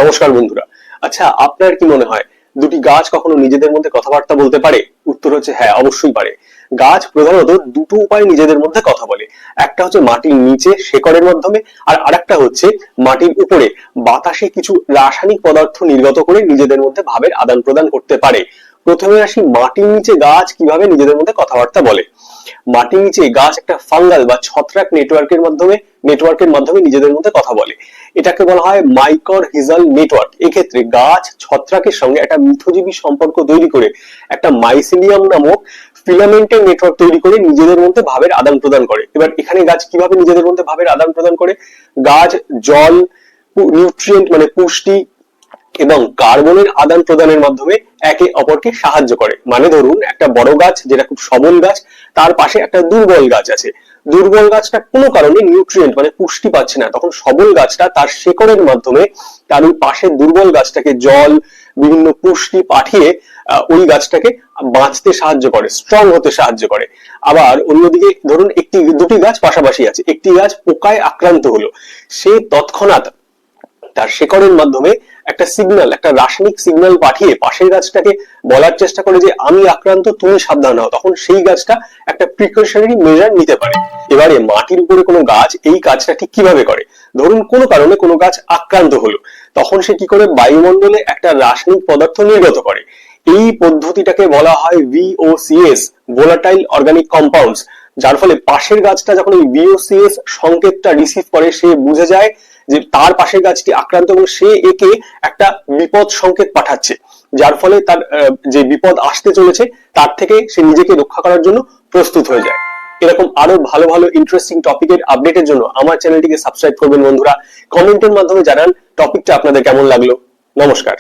নমস্কার বন্ধুরা। আচ্ছা, আপনার কি মনে হয় দুটি গাছ কখনো নিজেদের মধ্যে কথাবার্তা বলতে পারে? উত্তর হচ্ছে হ্যাঁ, অবশ্যই পারে। গাছ প্রধানত দুটো উপায়ে নিজেদের মধ্যে কথা বলে। একটা হচ্ছে মাটির নিচে শেকড়ের মাধ্যমে, আর আরেকটা হচ্ছে মাটির উপরে বাতাসে কিছু রাসায়নিক পদার্থ নির্গত করে নিজেদের মধ্যে ভাবের আদান প্রদান করতে পারে। প্রথমে আসি মাটির নিচে গাছ কিভাবে নিজেদের মধ্যে কথাবার্তা বলে। মাটির নিচে গাছ একটা ফাঙ্গাল বা ছত্রাক নেটওয়ার্কের মাধ্যমে নিজেদের মধ্যে কথা বলে। এটাকে বলা হয় মাইকরহিজাল নেটওয়ার্ক। এক্ষেত্রে গাছ ছত্রাকের সঙ্গে একটা মিথজীবী সম্পর্ক তৈরি করে একটা মাইসিলিয়াম নামক ফিলামেন্টের নেটওয়ার্ক তৈরি করে নিজেদের মধ্যে ভাবের আদান প্রদান করে। এবার এখানে গাছ কিভাবে নিজেদের মধ্যে ভাবের আদান প্রদান করে? গাছ জল, নিউট্রিয়েন্ট মানে পুষ্টি এবং কার্বনের আদান প্রদানের মাধ্যমে একে অপরকে সাহায্য করে। মানে ধরুন একটা বড় গাছ যেটা খুব সবল গাছ, তার পাশে একটা দুর্বল গাছ আছে। দুর্বল গাছটা কোনো কারণে নিউট্রিয়েন্ট মানে পুষ্টি পাচ্ছে না, তখন সবল গাছটা তার শেকড়ের মাধ্যমে তার ওই পাশের দুর্বল গাছটাকে জল, বিভিন্ন পুষ্টি পাঠিয়ে ওই গাছটাকে বাঁচতে সাহায্য করে, স্ট্রং হতে সাহায্য করে। আবার অন্যদিকে ধরুন দুটি গাছ পাশাপাশি আছে, একটি গাছ পোকায় আক্রান্ত হলো, সে তৎক্ষণাৎ তার শেকড়ের মাধ্যমে একটা সিগন্যাল, একটা রাসায়নিক সিগন্যাল পাঠিয়ে পাশের গাছটাকে বলার চেষ্টা করে যে আমি আক্রান্ত, তুমি সাবধান হও। তখন সেই গাছটা একটা প্রিকশনারি মেজার নিতে পারে। এবারে মাটির উপরে কোনো গাছ এই কাজটা ঠিক কিভাবে করে? ধরুন কোনো কারণে কোনো গাছ আক্রান্ত হলো, তখন সে কি করে? বায়ুমণ্ডলে একটা রাসায়নিক পদার্থ নির্গত করে। এই পদ্ধতিটাকে বলা হয় VOCS, ভোলাটাইল অর্গানিক কম্পাউন্ডস। যার ফলে পাশের গাছটা যখন এই VOCS সংকেতটা রিসিভ করে, সে বুঝে যায় যে তার পাশের গাছটি আক্রান্ত এবং সে একে একটা বিপদ সংকেত পাঠাচ্ছে, যার ফলে তার যে বিপদ আসতে চলেছে তার থেকে সে নিজেকে রক্ষা করার জন্য প্রস্তুত হয়ে যায়। এরকম আরো ভালো ভালো ইন্টারেস্টিং টপিকের আপডেটের জন্য আমার চ্যানেলটিকে সাবস্ক্রাইব করবেন বন্ধুরা। কমেন্টের মাধ্যমে জানান টপিকটা আপনাদের কেমন লাগলো। নমস্কার।